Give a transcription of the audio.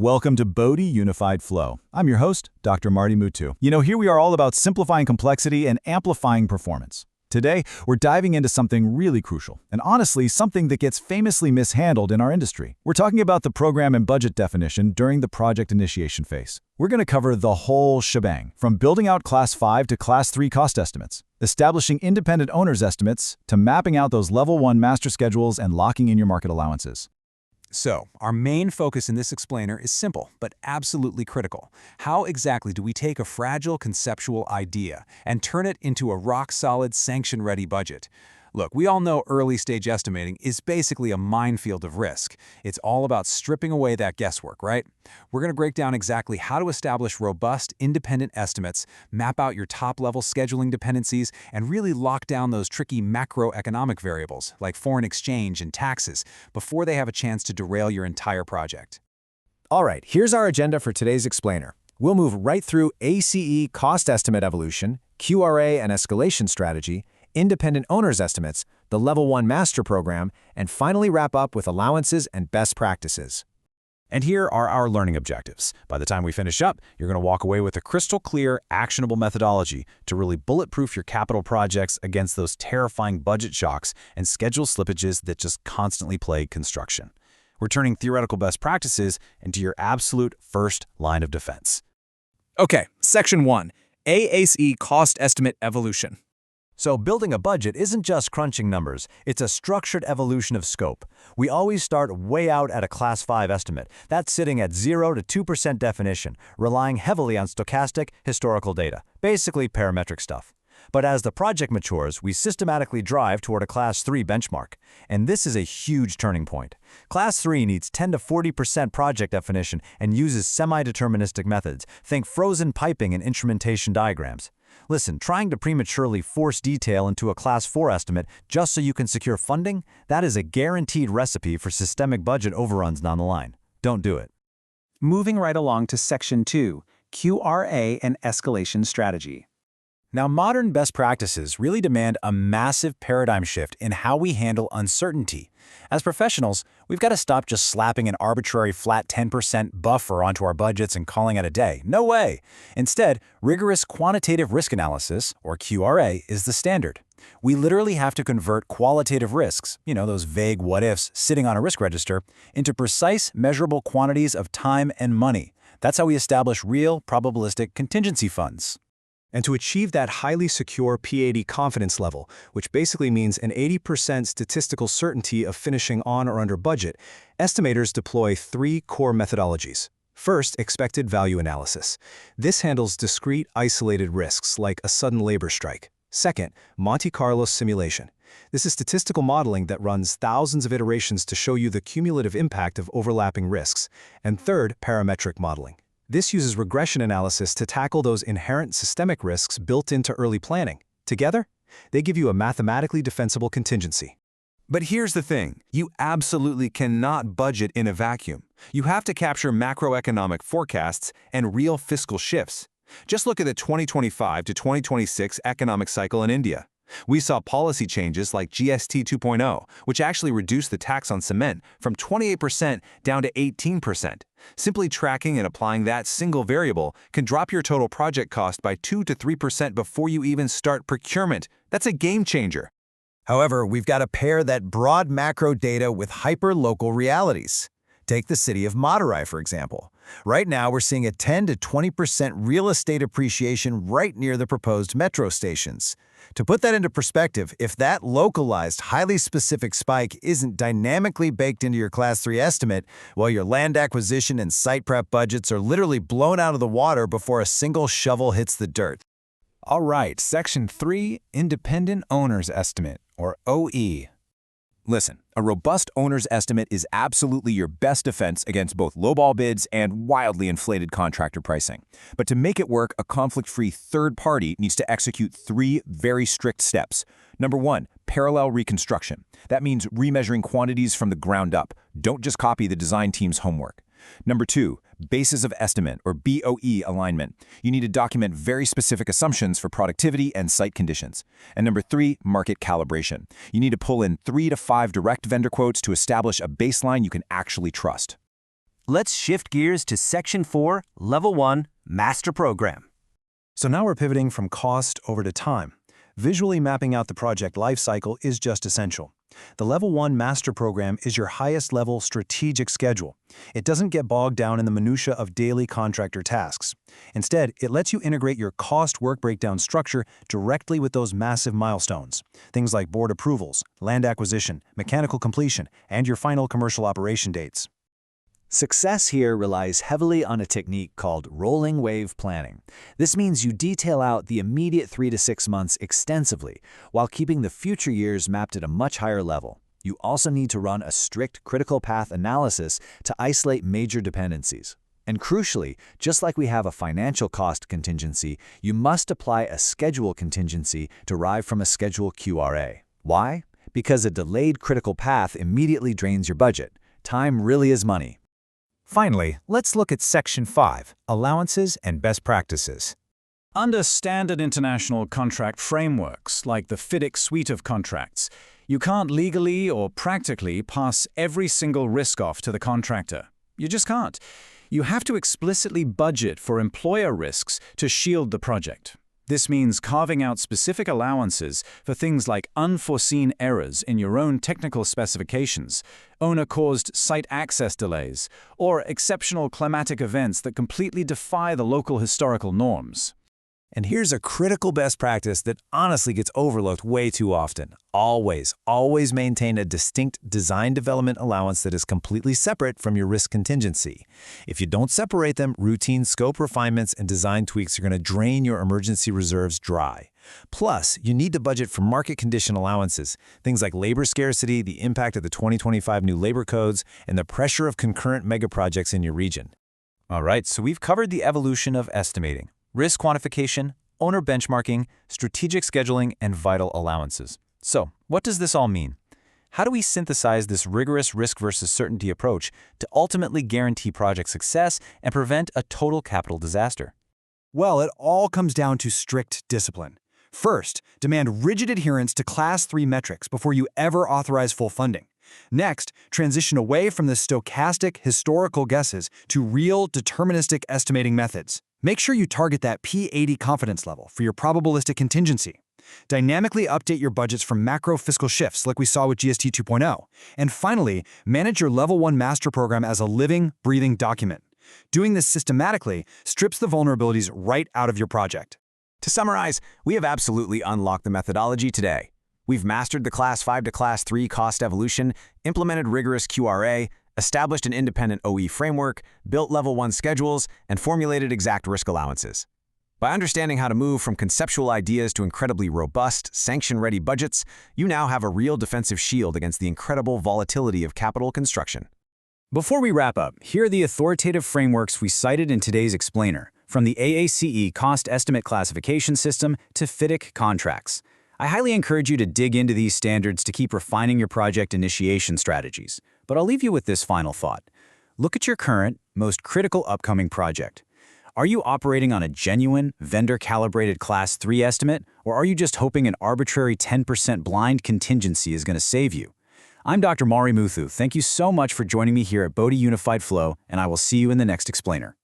Welcome to Bodhi Unified Flow. I'm your host, Dr. Marty Mutu. Here we are all about simplifying complexity and amplifying performance. Today, we're diving into something really crucial, and honestly, something that gets famously mishandled in our industry. We're talking about the program and budget definition during the project initiation phase. We're going to cover the whole shebang, from building out Class 5 to Class 3 cost estimates, establishing independent owners' estimates, to mapping out those Level 1 master schedules and locking in your market allowances. So, our main focus in this explainer is simple, but absolutely critical. How exactly do we take a fragile conceptual idea and turn it into a rock-solid, sanction-ready budget? Look, we all know early-stage estimating is basically a minefield of risk. It's all about stripping away that guesswork, right? We're going to break down exactly how to establish robust, independent estimates, map out your top-level scheduling dependencies, and really lock down those tricky macroeconomic variables, like foreign exchange and taxes, before they have a chance to derail your entire project. All right, here's our agenda for today's explainer. We'll move right through ACE cost estimate evolution, QRA and escalation strategy, independent owner's estimates, the Level 1 master program, and finally wrap up with allowances and best practices. And here are our learning objectives. By the time we finish up, you're going to walk away with a crystal clear, actionable methodology to really bulletproof your capital projects against those terrifying budget shocks and schedule slippages that just constantly plague construction. We're turning theoretical best practices into your absolute first line of defense. Okay, Section 1, ACE cost estimate evolution. So building a budget isn't just crunching numbers, it's a structured evolution of scope. We always start way out at a Class 5 estimate. That's sitting at 0 to 2% definition, relying heavily on stochastic, historical data, basically parametric stuff. But as the project matures, we systematically drive toward a Class 3 benchmark. And this is a huge turning point. Class 3 needs 10 to 40% project definition and uses semi-deterministic methods. Think frozen piping and instrumentation diagrams. Listen, trying to prematurely force detail into a Class 4 estimate just so you can secure funding, that is a guaranteed recipe for systemic budget overruns down the line. Don't do it. Moving right along to Section 2, QRA and escalation strategy. Now, modern best practices really demand a massive paradigm shift in how we handle uncertainty. As professionals, we've got to stop just slapping an arbitrary flat 10% buffer onto our budgets and calling it a day. No way! Instead, rigorous quantitative risk analysis, or QRA, is the standard. We literally have to convert qualitative risks, those vague what-ifs sitting on a risk register, into precise, measurable quantities of time and money. That's how we establish real, probabilistic contingency funds. And to achieve that highly secure P80 confidence level, which basically means an 80% statistical certainty of finishing on or under budget, estimators deploy 3 core methodologies. First, expected value analysis. This handles discrete, isolated risks like a sudden labor strike. Second, Monte Carlo simulation. This is statistical modeling that runs thousands of iterations to show you the cumulative impact of overlapping risks. And third, parametric modeling. This uses regression analysis to tackle those inherent systemic risks built into early planning. Together, they give you a mathematically defensible contingency. But here's the thing, you absolutely cannot budget in a vacuum. You have to capture macroeconomic forecasts and real fiscal shifts. Just look at the 2025 to 2026 economic cycle in India. We saw policy changes like GST 2.0, which actually reduced the tax on cement from 28% down to 18%. Simply tracking and applying that single variable can drop your total project cost by 2 to 3% before you even start procurement. That's a game changer. However, we've got to pair that broad macro data with hyper-local realities. Take the city of Madurai, for example. Right now, we're seeing a 10 to 20% real estate appreciation right near the proposed metro stations. To put that into perspective, if that localized, highly specific spike isn't dynamically baked into your Class 3 estimate, well, your land acquisition and site prep budgets are literally blown out of the water before a single shovel hits the dirt. All right, Section 3, Independent Owner's Estimate, or OE. Listen, a robust owner's estimate is absolutely your best defense against both lowball bids and wildly inflated contractor pricing. But to make it work, a conflict-free third party needs to execute 3 very strict steps. Number 1, parallel reconstruction. That means remeasuring quantities from the ground up. Don't just copy the design team's homework. Number 2, basis of estimate, or BOE alignment. You need to document very specific assumptions for productivity and site conditions. And number 3, market calibration. You need to pull in 3 to 5 direct vendor quotes to establish a baseline you can actually trust. Let's shift gears to Section 4, Level 1, Master Program. So now we're pivoting from cost over to time. Visually mapping out the project lifecycle is just essential. The Level 1 Master Program is your highest-level strategic schedule. It doesn't get bogged down in the minutia of daily contractor tasks. Instead, it lets you integrate your cost work breakdown structure directly with those massive milestones. Things like board approvals, land acquisition, mechanical completion, and your final commercial operation dates. Success here relies heavily on a technique called rolling wave planning. This means you detail out the immediate 3 to 6 months extensively, while keeping the future years mapped at a much higher level. You also need to run a strict critical path analysis to isolate major dependencies. And crucially, just like we have a financial cost contingency, you must apply a schedule contingency derived from a schedule QRA. Why? Because a delayed critical path immediately drains your budget. Time really is money. Finally, let's look at Section 5, Allowances and Best Practices. Under standard international contract frameworks, like the FIDIC suite of contracts, you can't legally or practically pass every single risk off to the contractor. You just can't. You have to explicitly budget for employer risks to shield the project. This means carving out specific allowances for things like unforeseen errors in your own technical specifications, owner-caused site access delays, or exceptional climatic events that completely defy the local historical norms. And here's a critical best practice that honestly gets overlooked way too often. Always maintain a distinct design development allowance that is completely separate from your risk contingency. If you don't separate them, routine scope refinements and design tweaks are going to drain your emergency reserves dry. Plus, you need to budget for market condition allowances, things like labor scarcity, the impact of the 2025 new labor codes, and the pressure of concurrent megaprojects in your region. All right, so we've covered the evolution of estimating: risk quantification, owner benchmarking, strategic scheduling, and vital allowances. So, what does this all mean? How do we synthesize this rigorous risk versus certainty approach to ultimately guarantee project success and prevent a total capital disaster? Well, it all comes down to strict discipline. First, demand rigid adherence to Class 3 metrics before you ever authorize full funding. Next, transition away from the stochastic, historical guesses to real, deterministic estimating methods. Make sure you target that P80 confidence level for your probabilistic contingency. Dynamically update your budgets from macro fiscal shifts like we saw with GST 2.0. And finally, manage your Level 1 Master Program as a living, breathing document. Doing this systematically strips the vulnerabilities right out of your project. To summarize, we have absolutely unlocked the methodology today. We've mastered the Class 5 to Class 3 cost evolution, implemented rigorous QRA, established an independent OE framework, built Level 1 schedules, and formulated exact risk allowances. By understanding how to move from conceptual ideas to incredibly robust, sanction-ready budgets, you now have a real defensive shield against the incredible volatility of capital construction. Before we wrap up, here are the authoritative frameworks we cited in today's explainer, from the AACE Cost Estimate Classification System to FIDIC contracts. I highly encourage you to dig into these standards to keep refining your project initiation strategies. But I'll leave you with this final thought. Look at your current, most critical upcoming project. Are you operating on a genuine, vendor-calibrated Class 3 estimate, or are you just hoping an arbitrary 10% blind contingency is going to save you? I'm Dr. Maury Muthu. Thank you so much for joining me here at Bodhi Unified Flow, and I will see you in the next explainer.